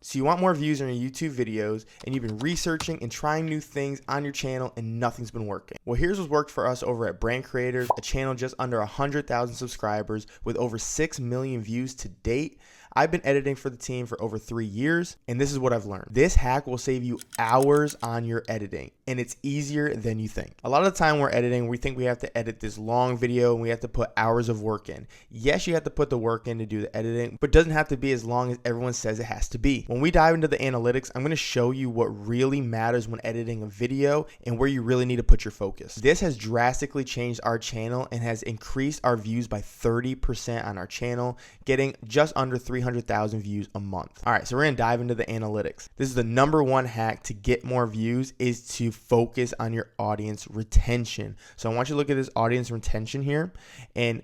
So you want more views on your YouTube videos, and you've been researching and trying new things on your channel and nothing's been working. Well, here's what's worked for us over at Brand Creators, a channel just under 100,000 subscribers with over 6 million views to date. I've been editing for the team for over 3 years, and this is what I've learned. This hack will save you hours on your editing, and it's easier than you think. A lot of the time we're editing, we think we have to edit this long video and we have to put hours of work in. Yes, you have to put the work in to do the editing, but it doesn't have to be as long as everyone says it has to be. When we dive into the analytics, I'm gonna show you what really matters when editing a video and where you really need to put your focus. This has drastically changed our channel and has increased our views by 30% on our channel, getting just under 300,000 views a month. All right, so we're gonna dive into the analytics. This is the #1 hack to get more views, is to focus on your audience retention. So I want you to look at this audience retention here and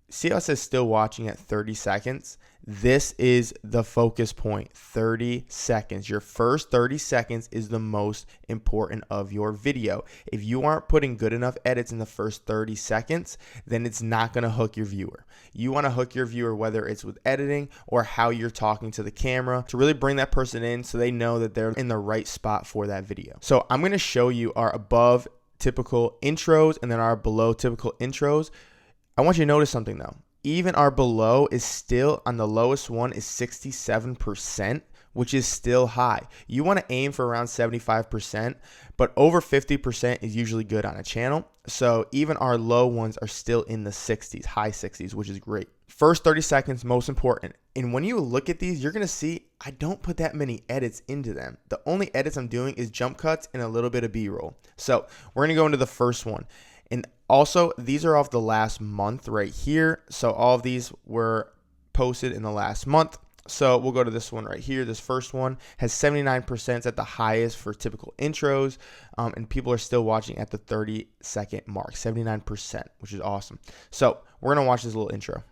see how it says still watching at 30 seconds. This is the focus point, 30 seconds. Your first 30 seconds is the most important of your video. If you aren't putting good enough edits in the first 30 seconds, then it's not gonna hook your viewer. You wanna hook your viewer, whether it's with editing or how you're talking to the camera, to really bring that person in so they know that they're in the right spot for that video. So I'm gonna show you our above typical intros and then our below typical intros. I want you to notice something though. Even our below is still on the lowest one is 67%, which is still high. You want to aim for around 75%, but over 50% is usually good on a channel. So even our low ones are still in the 60s, high 60s, which is great. First 30 seconds, most important. And when you look at these, you're going to see I don't put that many edits into them. The only edits I'm doing is jump cuts and a little bit of B-roll. So we're going to go into the first one. And also, these are off the last month right here. So all of these were posted in the last month. So we'll go to this one right here. This first one has 79% at the highest for typical intros. And people are still watching at the 30-second mark, 79%, which is awesome. So we're going to watch this little intro.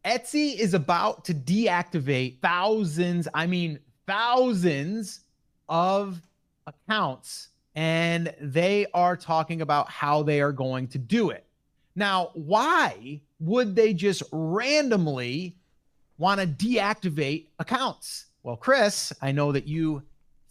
Etsy is about to deactivate thousands of accounts, and they are talking about how they are going to do it. Now, why would they just randomly want to deactivate accounts? Well, Chris, I know that you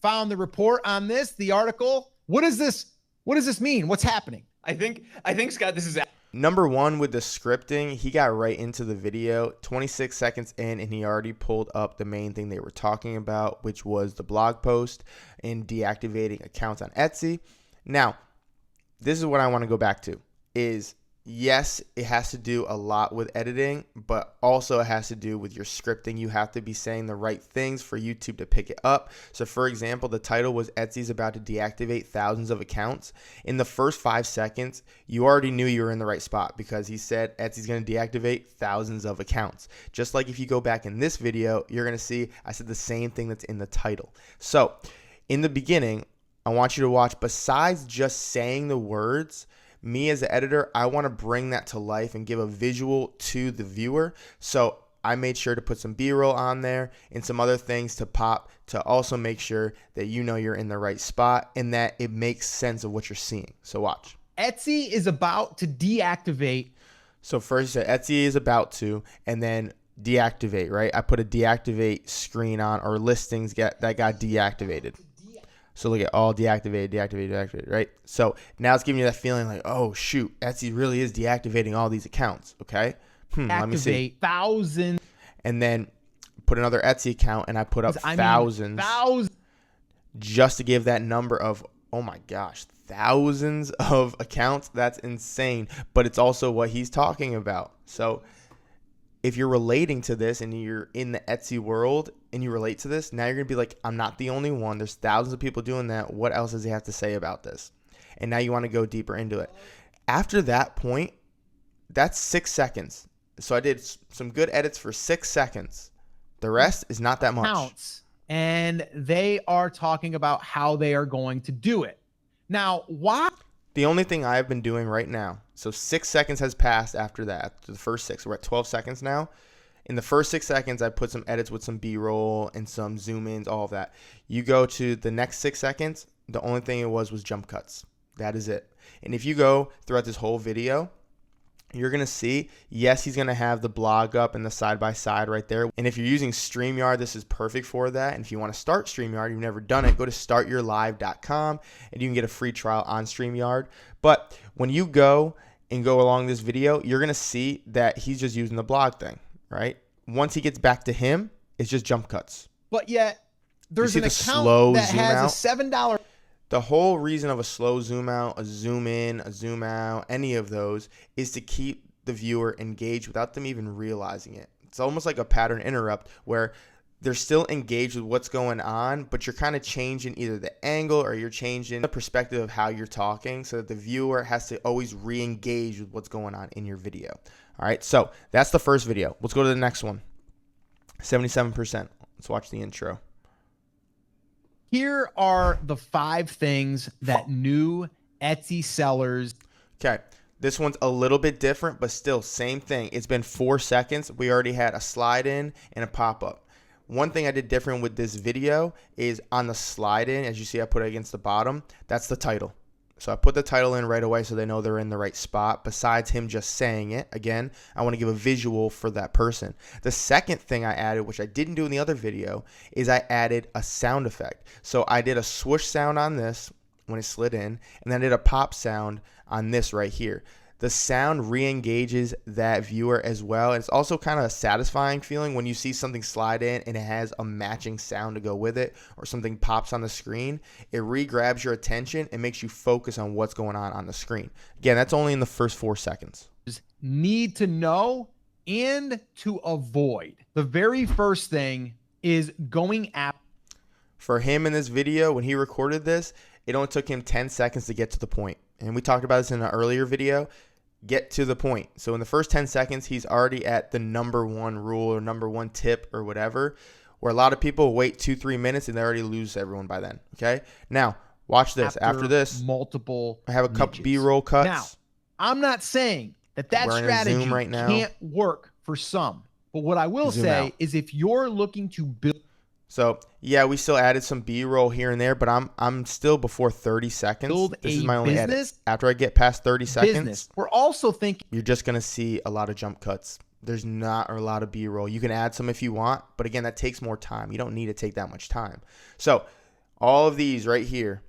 found the report on this, the article. What does this mean? What's happening? I think Scott, this is #1 with the scripting, he got right into the video, 26 seconds in, and he already pulled up the main thing they were talking about, which was the blog post and deactivating accounts on Etsy. Now, this is what I want to go back to, is yes, it has to do a lot with editing, but also it has to do with your scripting. You have to be saying the right things for YouTube to pick it up. So for example, the title was Etsy's about to deactivate thousands of accounts. In the first 5 seconds, you already knew you were in the right spot because he said Etsy's going to deactivate thousands of accounts. Just like if you go back in this video, you're going to see I said the same thing that's in the title. So in the beginning, I want you to watch, besides just saying the words, me as an editor, I want to bring that to life and give a visual to the viewer. So I made sure to put some B-roll on there and some other things to pop to also make sure that you know you're in the right spot and that it makes sense of what you're seeing. So watch. Etsy is about to deactivate. So first you said Etsy is about to, and then deactivate, right? I put a deactivate screen on, or listings that got deactivated. So look at all deactivated, right? So now it's giving you that feeling like, oh shoot, Etsy really is deactivating all these accounts, okay? Let me see. Thousands. And then put another Etsy account and I put up thousands. Just to give that number of, oh my gosh, thousands of accounts. That's insane. But it's also what he's talking about. So if you're relating to this and you're in the Etsy world and you relate to this, now you're going to be like, I'm not the only one. There's thousands of people doing that. What else does he have to say about this? And now you want to go deeper into it. After that point, that's 6 seconds. So I did some good edits for 6 seconds. The rest is not that much. Counts, and they are talking about how they are going to do it. Now, why? The only thing I've been doing right now, so 6 seconds has passed after that, after the first 6. We're at 12 seconds now. In the first 6 seconds, I put some edits with some B-roll and some zoom-ins, all of that. You go to the next 6 seconds, the only thing it was jump cuts. That is it. And if you go throughout this whole video, you're going to see, yes, he's going to have the blog up and the side-by-side right there. And if you're using StreamYard, this is perfect for that. And if you want to start StreamYard, you've never done it, go to startyourlive.com and you can get a free trial on StreamYard. But when you go along this video, you're going to see that he's just using the blog thing, right? Once he gets back to him, it's just jump cuts. But yet, there's an account that has a $7. The whole reason of a slow zoom out, a zoom in, a zoom out, any of those is to keep the viewer engaged without them even realizing it. It's almost like a pattern interrupt where they're still engaged with what's going on, but you're kind of changing either the angle or you're changing the perspective of how you're talking so that the viewer has to always re-engage with what's going on in your video. All right, so that's the first video. Let's go to the next one. 77%. Let's watch the intro. Here are the 5 things that new Etsy sellers. Okay, this one's a little bit different, but still same thing. It's been 4 seconds. We already had a slide in and a pop-up. One thing I did different with this video is on the slide in, as you see I put it against the bottom, that's the title. So I put the title in right away so they know they're in the right spot. Besides him just saying it, again, I want to give a visual for that person. The second thing I added, which I didn't do in the other video, is I added a sound effect. So I did a swoosh sound on this when it slid in, and then I did a pop sound on this right here. The sound re-engages that viewer as well. It's also kind of a satisfying feeling when you see something slide in and it has a matching sound to go with it, or something pops on the screen. It re-grabs your attention and makes you focus on what's going on the screen. Again, that's only in the first 4 seconds. Need to know and to avoid. The very first thing is going app. For him in this video, when he recorded this, it only took him 10 seconds to get to the point. And we talked about this in an earlier video. Get to the point. So in the first 10 seconds, he's already at the number 1 rule or number 1 tip or whatever, where a lot of people wait 2-3 minutes and they already lose everyone by then. Okay. Now watch this. After this, multiple I have a couple B-roll cuts. Now, I'm not saying that strategy right now can't work for some, but what I will say is if you're looking to build. So yeah, we still added some B-roll here and there, but I'm still before 30 seconds. This is my only edit. After I get past 30 seconds, we're also thinking you're just gonna see a lot of jump cuts. There's not a lot of B-roll. You can add some if you want, but again, that takes more time. You don't need to take that much time. So all of these right here,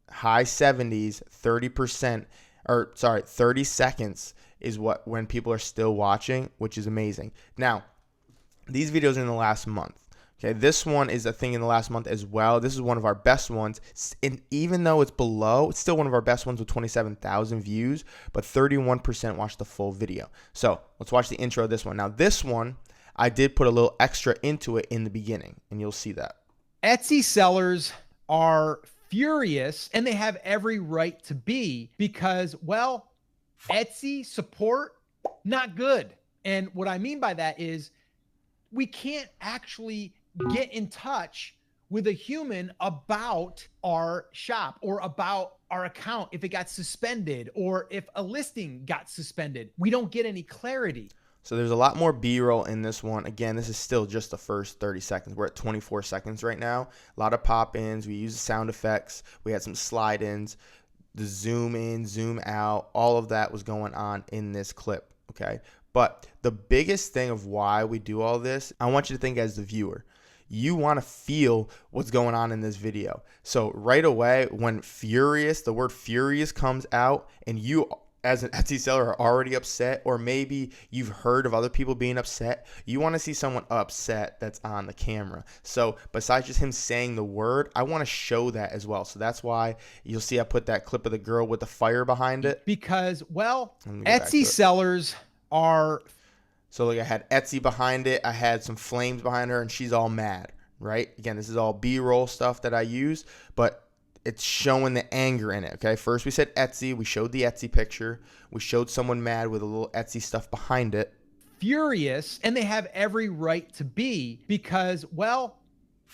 high 70s, 30%, or sorry, 30 seconds is when people are still watching, which is amazing. Now, these videos are in the last month. Okay, this one is a thing in the last month as well. This is one of our best ones. And even though it's below, it's still one of our best ones with 27,000 views, but 31% watched the full video. So let's watch the intro of this one. Now, this one, I did put a little extra into it in the beginning, and you'll see that. Etsy sellers are furious, and they have every right to be because, well, Etsy support, not good. And what I mean by that is we can't actually get in touch with a human about our shop or about our account if it got suspended or if a listing got suspended. We don't get any clarity. So there's a lot more B-roll in this one. Again, this is still just the first 30 seconds. We're at 24 seconds right now. A lot of pop-ins. We use the sound effects. We had some slide-ins, the zoom in, zoom out. All of that was going on in this clip, okay? But the biggest thing of why we do all this, I want you to think as the viewer. You want to feel what's going on in this video. So right away, when furious, the word furious comes out and you as an Etsy seller are already upset, or maybe you've heard of other people being upset, you want to see someone upset that's on the camera. So besides just him saying the word, I want to show that as well. So that's why you'll see I put that clip of the girl with the fire behind it. Because, well, Etsy sellers are... So like I had Etsy behind it, I had some flames behind her, and she's all mad, right? Again, this is all B-roll stuff that I use, but it's showing the anger in it, okay? First we said Etsy, we showed the Etsy picture, we showed someone mad with a little Etsy stuff behind it. Furious, and they have every right to be because, well,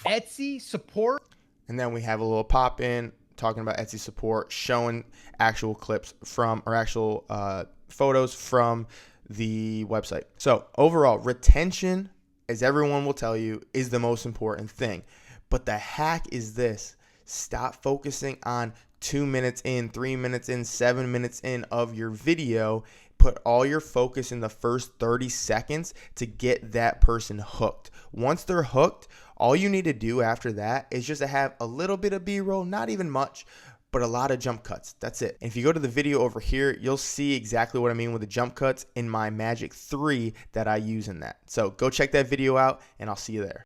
Etsy support. And then we have a little pop-in talking about Etsy support, showing actual clips from, or actual photos from the website. So overall, retention, as everyone will tell you, is the most important thing. But the hack is this: stop focusing on 2 minutes in, 3 minutes in, 7 minutes in of your video. put all your focus in the first 30 seconds to get that person hooked. Once they're hooked, all you need to do after that is just to have a little bit of B-roll, not even much, but a lot of jump cuts. That's it. And if you go to the video over here, you'll see exactly what I mean with the jump cuts in my Magic 3 that I use in that. So go check that video out, and I'll see you there.